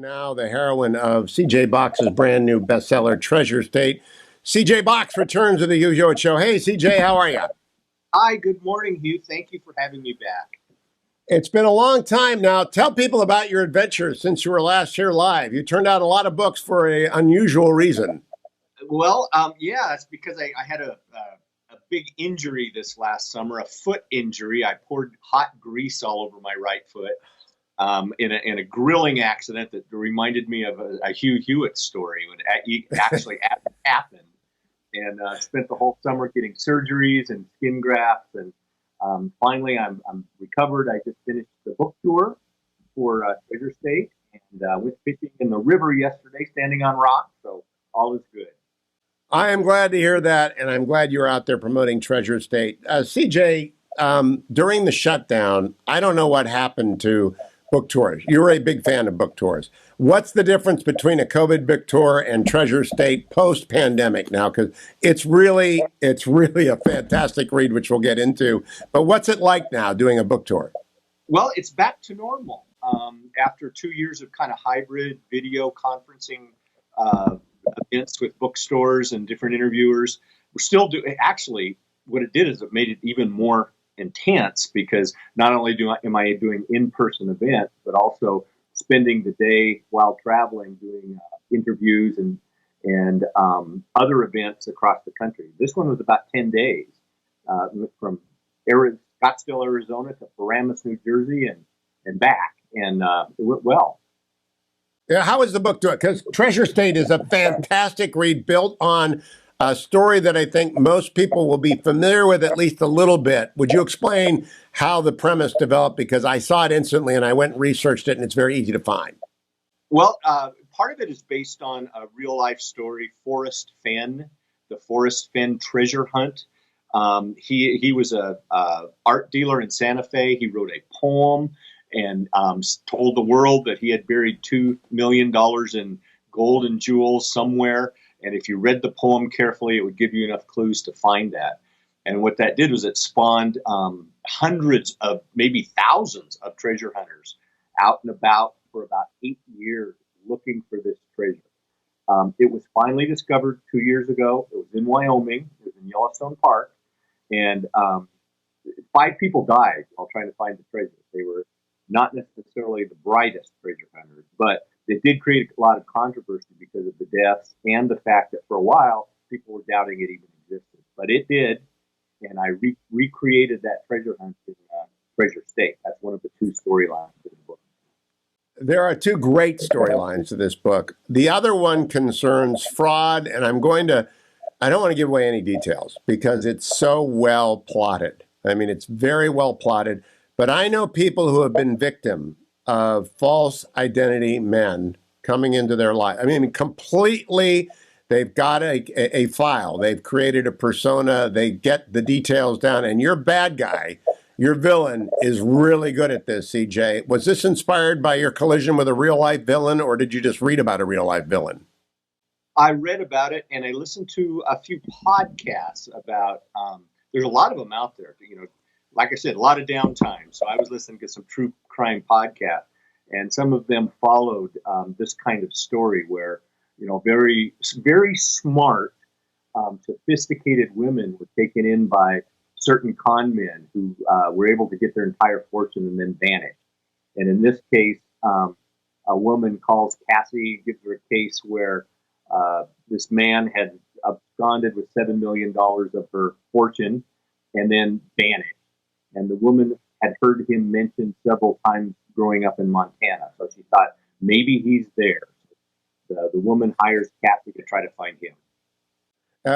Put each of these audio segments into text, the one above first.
now the heroine of C.J. Box's brand new bestseller, Treasure State. C.J. Box returns to the Hugh Hewitt Show. Hey, C.J., how are you? Hi, good morning, Hugh. Thank you for having me back. It's been a long time now. Tell people about your adventures since you were last here live. You turned out a lot of books for an unusual reason. Well, yeah, it's because I had a big injury this last summer, a foot injury. I poured hot grease all over my right foot in a grilling accident that reminded me of a Hugh Hewitt story when it actually happened. And spent the whole summer getting surgeries and skin grafts, and finally I'm recovered. I just finished the book tour for Treasure State, and went fishing in the river yesterday, standing on rocks. So all is good. I am glad to hear that, and I'm glad you're out there promoting Treasure State. CJ, during the shutdown, I don't know what happened to book tours. You're a big fan of book tours. What's the difference between a COVID book tour and Treasure State post-pandemic now? Because it's really a fantastic read, which we'll get into. But what's it like now doing a book tour? Well, it's back to normal after 2 years of kind of hybrid video conferencing events with bookstores and different interviewers. We're still doing. Actually, what it did is it made it even more intense because not only am I doing in-person events, but also spending the day while traveling doing interviews and other events across the country. This one was about 10 days from Scottsdale, Arizona to Paramus, New Jersey, and back, and it went well. Yeah, how is the book doing? Because Treasure State is a fantastic read built on a story that I think most people will be familiar with at least a little bit. Would you explain how the premise developed? Because I saw it instantly and I went and researched it, and it's very easy to find. Well, part of it is based on a real life story, Forrest Fenn, the Forrest Fenn treasure hunt. He was a art dealer in Santa Fe. He wrote a poem and told the world that he had buried $2 million in gold and jewels somewhere. And if you read the poem carefully, it would give you enough clues to find that. And what that did was it spawned hundreds of, maybe thousands of treasure hunters out and about for about 8 years looking for this treasure. It was finally discovered 2 years ago. It was in Wyoming. It was in Yellowstone Park. And 5 people died while trying to find the treasure. They were not necessarily the brightest treasure hunters, but it did create a lot of controversy because of the deaths and the fact that for a while people were doubting it even existed. But it did, and I recreated that treasure hunt in Treasure State. That's one of the 2 storylines of the book. There are 2 great storylines to this book. The other one concerns fraud, and I don't want to give away any details because it's so well plotted. I mean, it's very well plotted. But I know people who have been victim of false identity men coming into their life. I mean, completely, they've got a file. They've created a persona. They get the details down. And your bad guy, your villain, is really good at this, CJ. Was this inspired by your collision with a real-life villain, or did you just read about a real-life villain? I read about it, and I listened to a few podcasts about, there's a lot of them out there, like I said, a lot of downtime. So I was listening to some true crime podcasts, and some of them followed this kind of story where, very, very smart, sophisticated women were taken in by certain con men who were able to get their entire fortune and then vanish. And in this case, a woman calls Cassie, gives her a case where this man had absconded with $7 million of her fortune and then vanished. And the woman had heard him mentioned several times growing up in Montana. So she thought maybe he's there. The woman hires Cassie to try to find him.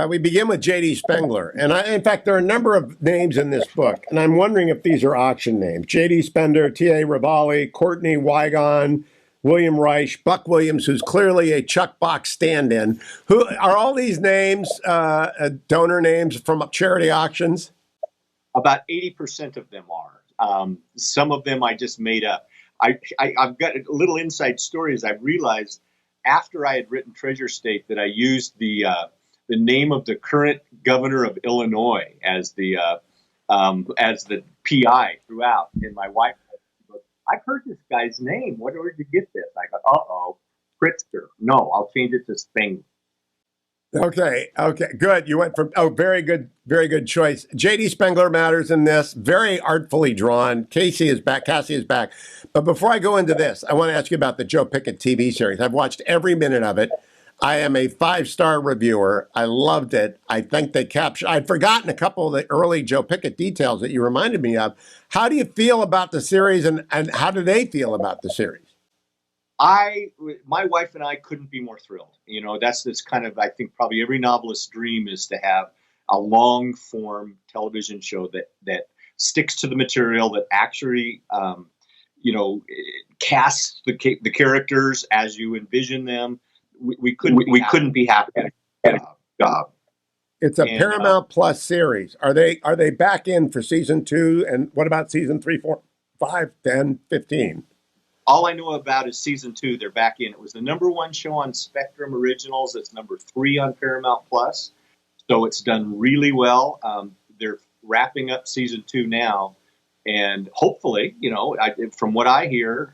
We begin with J.D. Spengler. And in fact, there are a number of names in this book. And I'm wondering if these are auction names. J.D. Spender, T.A. Ravalli, Courtney Wygon, William Reich, Buck Williams, who's clearly a Chuck Box stand-in. Who are all these names, donor names from charity auctions? About 80% of them are. Some of them I just made up. I've got a little inside story as I realized after I had written Treasure State that I used the name of the current governor of Illinois as the PI throughout. And my wife, I've heard this guy's name. Where'd you get this? I go, uh-oh, Pritzker. No, I'll change it to Spain. Okay, okay, good. You went from very good choice. J.D. Spengler matters in this, very artfully drawn. Cassie is back. But before I go into this, I want to ask you about the Joe Pickett TV series. I've watched every minute of it. I am a 5-star reviewer. I loved it. I think they captured. I'd forgotten a couple of the early Joe Pickett details that you reminded me of. How do you feel about the series, and how do they feel about the series? My wife and I couldn't be more thrilled. You know, that's this kind of, I think probably every novelist's dream is to have a long form television show that sticks to the material, that actually, you know, casts the characters as you envision them. We couldn't be happier. It's a Paramount Plus series. Are they back in for season 2? And what about season 3, 4, 5, 10, 15? All I know about is season 2. They're back in. It was the #1 show on Spectrum Originals. It's #3 on Paramount Plus. So it's done really well. They're wrapping up season 2 now, and hopefully, you know, from what I hear,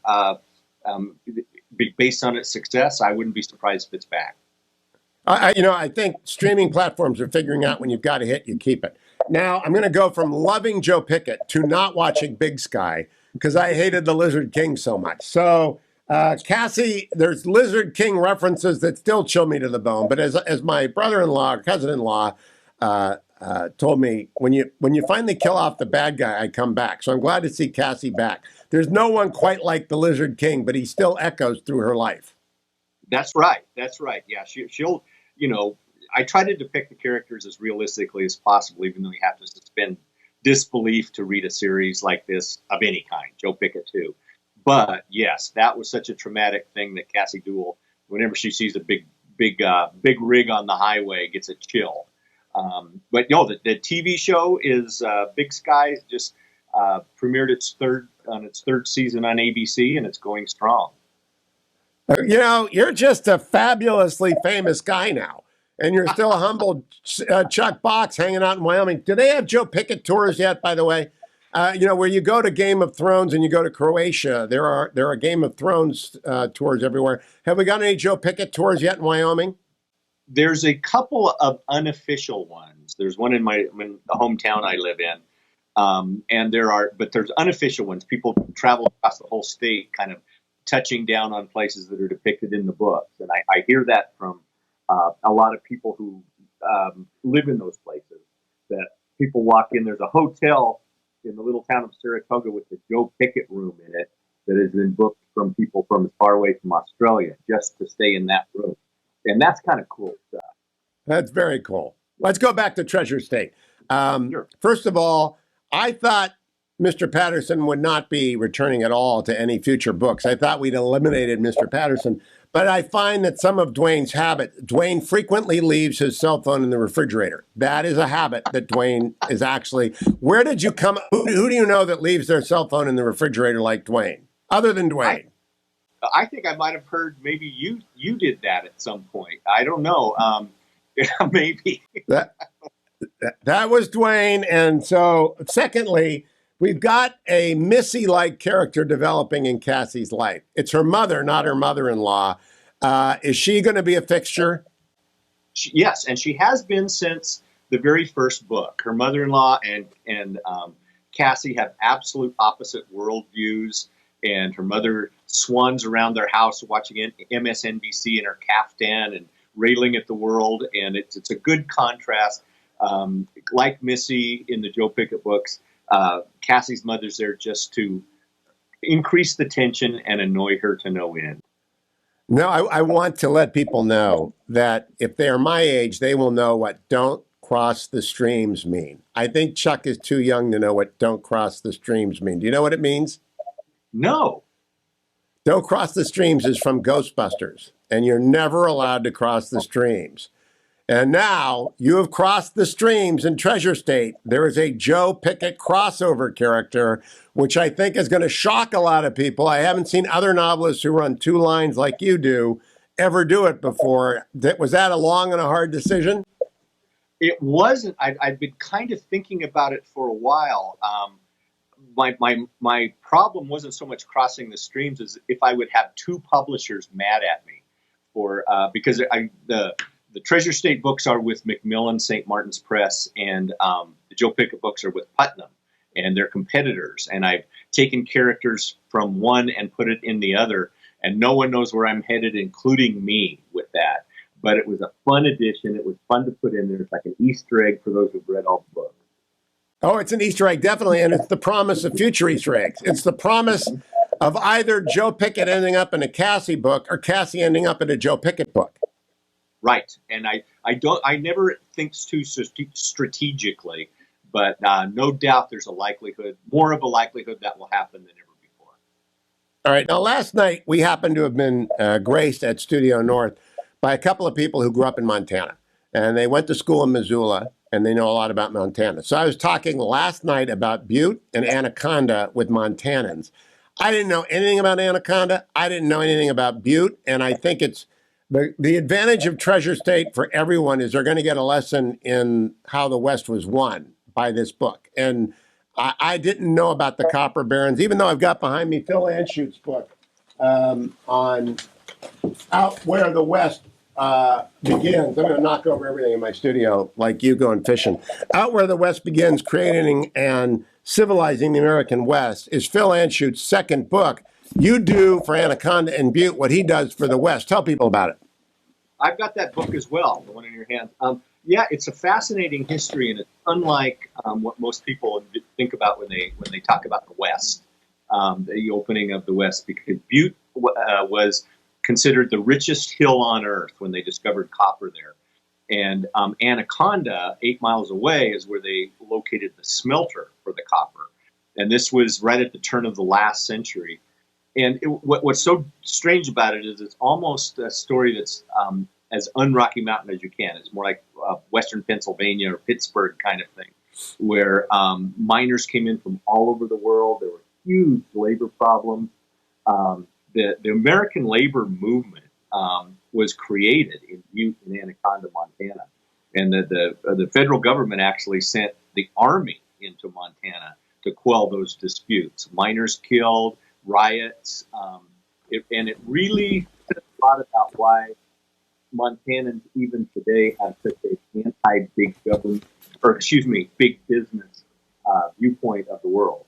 based on its success, I wouldn't be surprised if it's back. I think streaming platforms are figuring out when you've got a hit, you keep it. Now, I'm going to go from loving Joe Pickett to not watching Big Sky because I hated the Lizard King so much. So, Cassie, there's Lizard King references that still chill me to the bone. But as my brother-in-law or cousin-in-law told me, when you finally kill off the bad guy, I come back. So I'm glad to see Cassie back. There's no one quite like the Lizard King, but he still echoes through her life. That's right. Yeah, she'll. You know, I try to depict the characters as realistically as possible, even though you have to suspend disbelief to read a series like this of any kind. Joe Pickett too. But yes, that was such a traumatic thing that Cassie Dewell, whenever she sees a big rig on the highway, gets a chill. But no, the TV show is Big Sky. Just premiered its third season on ABC, and it's going strong. You know, you're just a fabulously famous guy now, and you're still a humble Chuck Box hanging out in Wyoming. Do they have Joe Pickett tours yet, by the way? You know, where you go to Game of Thrones and you go to Croatia, there are Game of Thrones tours everywhere. Have we got any Joe Pickett tours yet in Wyoming? There's a couple of unofficial ones. There's one in the hometown I live in, and there's unofficial ones. People travel across the whole state, kind of touching down on places that are depicted in the books. And I hear that from a lot of people who live in those places, that people walk in. There's a hotel in the little town of Saratoga with the Joe Pickett room in it that has been booked from people from as far away from Australia just to stay in that room. And that's kind of cool stuff. That's very cool. Let's go back to Treasure State. Sure. First of all, I thought Mr. Patterson would not be returning at all to any future books. I thought we'd eliminated Mr. Patterson, but I find that some of Dwayne's habit, Dwayne frequently leaves his cell phone in the refrigerator. That is a habit that Dwayne is actually. Where did you come? Who do you know that leaves their cell phone in the refrigerator like Dwayne, other than Dwayne? I think I might have heard maybe you did that at some point. I don't know. Maybe. That was Dwayne. And so, secondly, we've got a Missy-like character developing in Cassie's life. It's her mother, not her mother-in-law. Is she going to be a fixture? Yes, and she has been since the very first book. Her mother-in-law and Cassie have absolute opposite worldviews, and her mother swans around their house watching MSNBC in her caftan and railing at the world, and it's a good contrast. Like Missy in the Joe Pickett books, Cassie's mother's there just to increase the tension and annoy her to no end. No, I want to let people know that if they are my age, they will know what "don't cross the streams" mean. I think Chuck is too young to know what "don't cross the streams" mean. Do you know what it means? No. Don't cross the streams is from Ghostbusters, and you're never allowed to cross the streams. And now you have crossed the streams in Treasure State. There is a Joe Pickett crossover character, which I think is going to shock a lot of people. I haven't seen other novelists who run 2 lines like you do ever do it before. Was that a long and a hard decision? It wasn't. I've been kind of thinking about it for a while. my problem wasn't so much crossing the streams as if I would have two publishers mad at me for because the Treasure State books are with Macmillan St. Martin's Press, and the Joe Pickett books are with Putnam, and they're competitors. And I've taken characters from one and put it in the other, and no one knows where I'm headed, including me, with that. But it was a fun addition. It was fun to put in there. It's like an Easter egg for those who've read all the books. Oh, it's an Easter egg, definitely. And it's the promise of future Easter eggs. It's the promise of either Joe Pickett ending up in a Cassie book or Cassie ending up in a Joe Pickett book. Right. And I never think too strategically, but no doubt there's more of a likelihood that will happen than ever before. All right. Now, last night, we happened to have been graced at Studio North by a couple of people who grew up in Montana. And they went to school in Missoula, and they know a lot about Montana. So I was talking last night about Butte and Anaconda with Montanans. I didn't know anything about Anaconda. I didn't know anything about Butte. And I think it's the advantage of Treasure State for everyone is they're going to get a lesson in how the West was won by this book. And I didn't know about the Copper Barons, even though I've got behind me Phil Anschutz's book on Out Where the West Begins. I'm going to knock over everything in my studio like you going fishing. Out Where the West Begins, Creating and Civilizing the American West is Phil Anschutz's second book. You do for Anaconda and Butte what he does for the West. Tell people about it. I've got that book as well, the one in your hands. Yeah, it's a fascinating history, and it's unlike what most people think about when they talk about the West, the opening of the West, because Butte was considered the richest hill on earth when they discovered copper there. And Anaconda, 8 miles away, is where they located the smelter for the copper. And this was right at the turn of the last century. And what's so strange about it is it's almost a story that's as un-Rocky Mountain as you can. It's more like Western Pennsylvania or Pittsburgh kind of thing, where miners came in from all over the world. There were huge labor problems. The American labor movement was created in Butte and Anaconda, Montana. And the federal government actually sent the army into Montana to quell those disputes. Miners killed, riots, and it really says a lot about why Montanans even today have such an anti-big government, big business viewpoint of the world.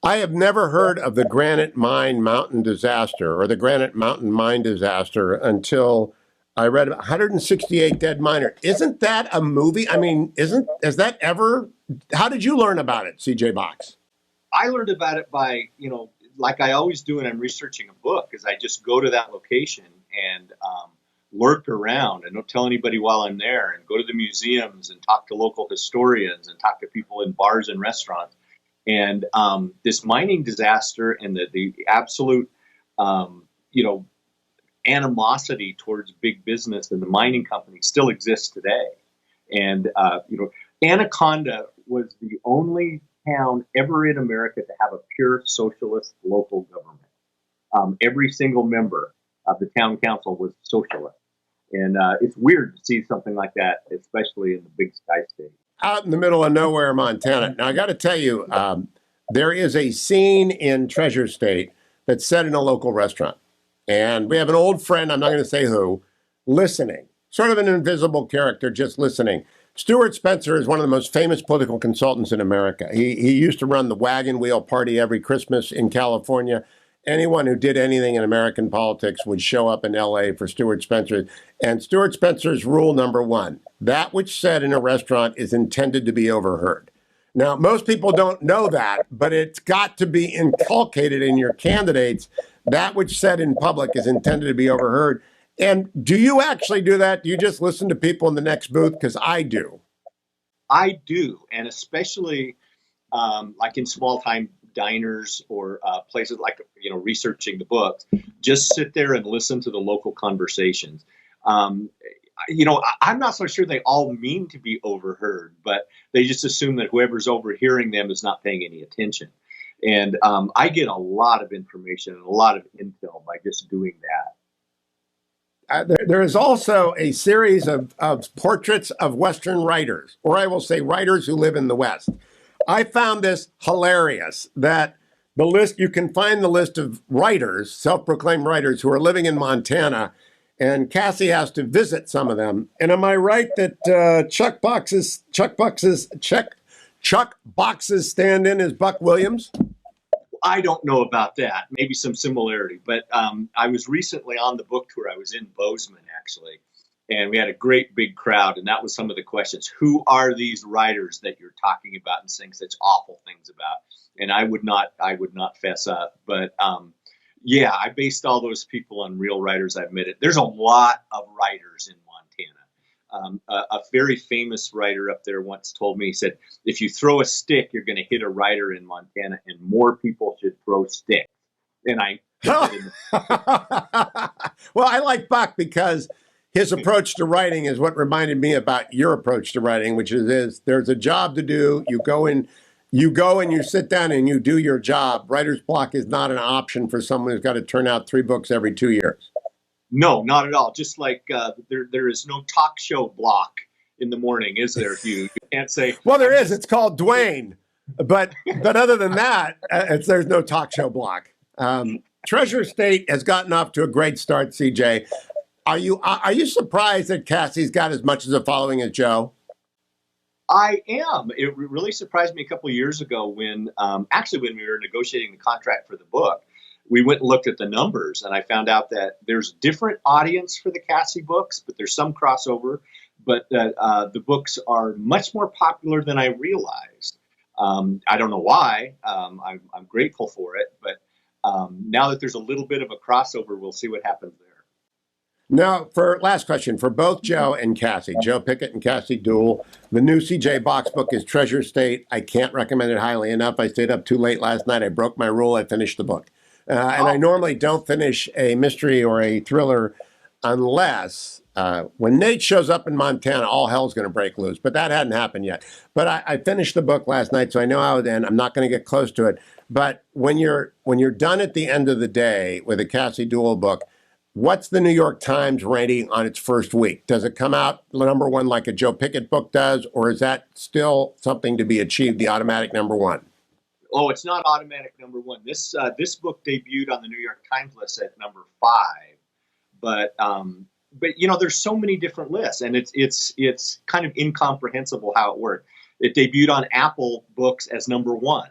I have never heard of the Granite Mine Mountain disaster or the Granite Mountain Mine disaster until I read about 168 dead miners. Isn't that a movie? I mean, is that ever? How did you learn about it, CJ Box? I learned about it by, like I always do when I'm researching a book, is I just go to that location and lurk around and don't tell anybody while I'm there, and go to the museums and talk to local historians and talk to people in bars and restaurants. And this mining disaster and the absolute, animosity towards big business and the mining company still exists today. And, Anaconda was the only town ever in America to have a pure socialist local government. Every single member of the town council was socialist. And it's weird to see something like that, especially in the big sky state. Out in the middle of nowhere, Montana. Now, I got to tell you, there is a scene in Treasure State that's set in a local restaurant. And we have an old friend, I'm not going to say who, listening. Sort of an invisible character, just listening. Stuart Spencer is one of the most famous political consultants in America. He used to run the wagon wheel party every Christmas in California. Anyone who did anything in American politics would show up in L.A. for Stuart Spencer. And Stuart Spencer's rule number one, that which said in a restaurant is intended to be overheard. Now, most people don't know that, but it's got to be inculcated in your candidates. That which said in public is intended to be overheard. And do you actually do that? Do you just listen to people in the next booth? Because I do. I do, and especially like in small-time diners or places like, researching the books, just sit there and listen to the local conversations. I'm not so sure they all mean to be overheard, but they just assume that whoever's overhearing them is not paying any attention. And I get a lot of information and a lot of intel by just doing that. There is also a series of portraits of Western writers, or I will say writers who live in the West. I found this hilarious that the list, you can find the list of writers, self-proclaimed writers who are living in Montana, and Cassie has to visit some of them. And am I right that Chuck Box's stand-in is Buck Williams? I don't know about that. Maybe some similarity, but I was recently on the book tour. I was in Bozeman actually, and we had a great big crowd, and that was some of the questions. Who are these writers that you're talking about and saying such awful things about? And I would not fess up, but yeah, I based all those people on real writers. I admit it. There's a lot of writers in Montana. A very famous writer up there once told me, he said, if you throw a stick, you're going to hit a writer in Montana, and more people should throw sticks. And I well, I like Buck because his approach to writing is what reminded me about your approach to writing, which is there's a job to do. You go and you sit down and you do your job. Writer's block is not an option for someone who's got to turn out 3 books every 2 years. No, not at all. Just like there is no talk show block in the morning, is there, Hugh? You can't say. Well, there is. It's called Dwayne. But other than that, there's no talk show block. Treasure State has gotten off to a great start, CJ. Are you surprised that Cassie's got as much as a following as Joe? I am. It really surprised me a couple of years ago when we were negotiating the contract for the book. We went and looked at the numbers, and I found out that there's different audience for the Cassie books, but there's some crossover. But the books are much more popular than I realized. I don't know why. I'm grateful for it, but now that there's a little bit of a crossover, we'll see what happens there. Now, for last question, for both Joe and Cassie, Joe Pickett and Cassie Dewell, the new CJ Box book is Treasure State. I can't recommend it highly enough. I stayed up too late last night. I broke my rule. I finished the book. And I normally don't finish a mystery or a thriller unless when Nate shows up in Montana, all hell's going to break loose. But that hadn't happened yet. But I finished the book last night, so I know how it ends. I'm not going to get close to it. But when you're done at the end of the day with a Cassie Dewell book, what's the New York Times rating on its first week? Does it come out number 1 like a Joe Pickett book does, or is that still something to be achieved, the automatic number 1? Oh, it's not automatic number 1. This book debuted on the New York Times list at number 5, but you know, there's so many different lists, and it's kind of incomprehensible how it worked. It debuted on Apple Books as number 1,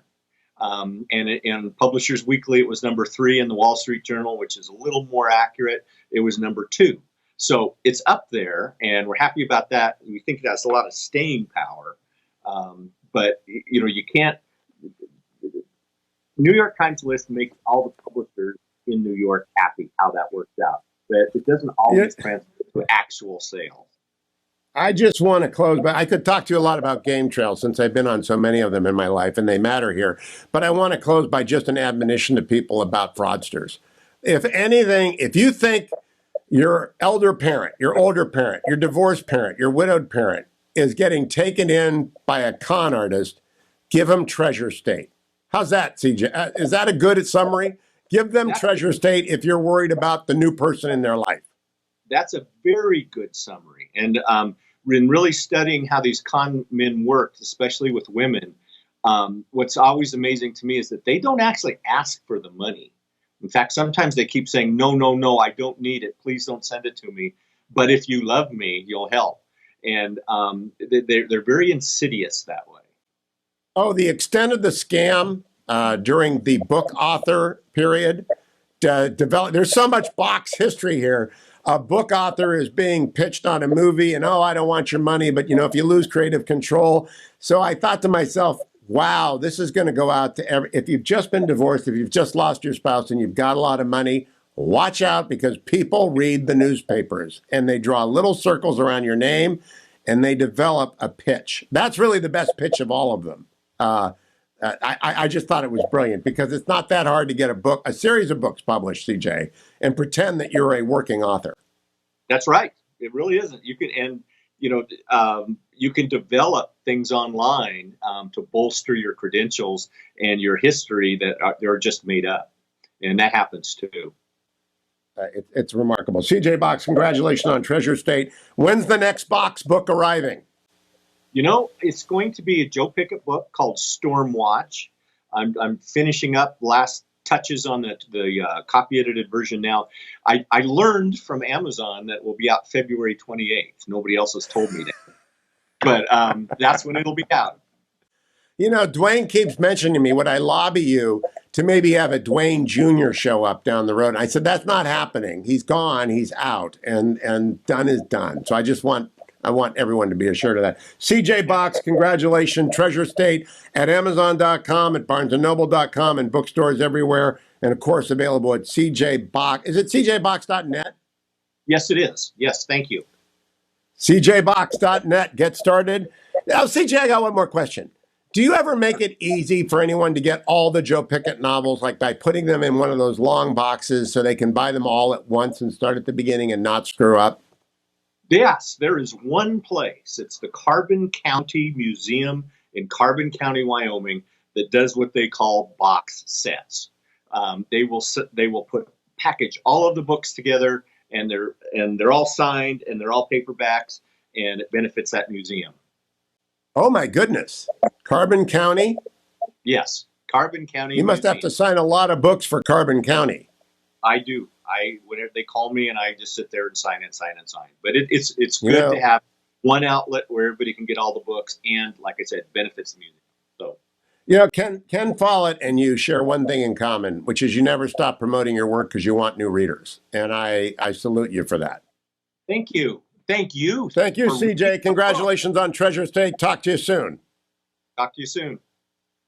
and in Publishers Weekly it was number 3, in the Wall Street Journal, which is a little more accurate, it was number 2. So it's up there, and we're happy about that. We think it has a lot of staying power, but you know, you can't. New York Times list makes all the publishers in New York happy how that works out, but it doesn't always translate to actual sales. I just want to close, but I could talk to you a lot about Game Trail since I've been on so many of them in my life, and they matter here. But I want to close by just an admonition to people about fraudsters. If anything, if you think your elder parent, your older parent, your divorced parent, your widowed parent is getting taken in by a con artist, give them Treasure State. How's that, CJ? Is that a good summary? Give them Treasure State if you're worried about the new person in their life. That's a very good summary. And in really studying how these con men work, especially with women, what's always amazing to me is that they don't actually ask for the money. In fact, sometimes they keep saying, no, I don't need it. Please don't send it to me. But if you love me, you'll help. And they're very insidious that way. Oh, the extent of the scam during the book author period. There's so much box history here. A book author is being pitched on a movie and, I don't want your money, but, if you lose creative control. So I thought to myself, wow, this is going to go out to if you've just been divorced, if you've just lost your spouse and you've got a lot of money, watch out because people read the newspapers and they draw little circles around your name and they develop a pitch. That's really the best pitch of all of them. I just thought it was brilliant because it's not that hard to get a series of books published, CJ, and pretend that you're a working author. That's right. It really isn't. You can, you can develop things online to bolster your credentials and your history that are just made up, and that happens too. It's remarkable. CJ Box, congratulations on Treasure State. When's the next Box book arriving? It's going to be a Joe Pickett book called Storm Watch. I'm finishing up last touches on the copy edited version now. I learned from Amazon that it will be out February 28th. Nobody else has told me that, but that's when it'll be out. Dwayne keeps mentioning to me, would I lobby you to maybe have a Dwayne Jr. show up down the road? And I said, that's not happening. He's gone. He's out. And done is done. So I want everyone to be assured of that. CJ Box, congratulations. Treasure State at Amazon.com, at BarnesandNoble.com, and bookstores everywhere. And, of course, available at CJ Box. Is it CJBox.net? Yes, it is. Yes, thank you. CJBox.net. Get started. Now, CJ, I got one more question. Do you ever make it easy for anyone to get all the Joe Pickett novels, like by putting them in one of those long boxes so they can buy them all at once and start at the beginning and not screw up? Yes, there is one place. It's the Carbon County Museum in Carbon County, Wyoming, that does what they call box sets. They will package all of the books together, and they're all signed, and they're all paperbacks, and it benefits that museum. Oh my goodness. Carbon County? Yes, Carbon County. You must have to sign a lot of books for Carbon County. I do. Whenever they call me, and I just sit there and sign and sign and sign. But it's good to have one outlet where everybody can get all the books, and like I said, benefits the museum. So Ken Follett and you share one thing in common, which is you never stop promoting your work because you want new readers. And I salute you for that. Thank you. Thank you. Thank you, CJ. Congratulations on Treasure State. Talk to you soon. Talk to you soon.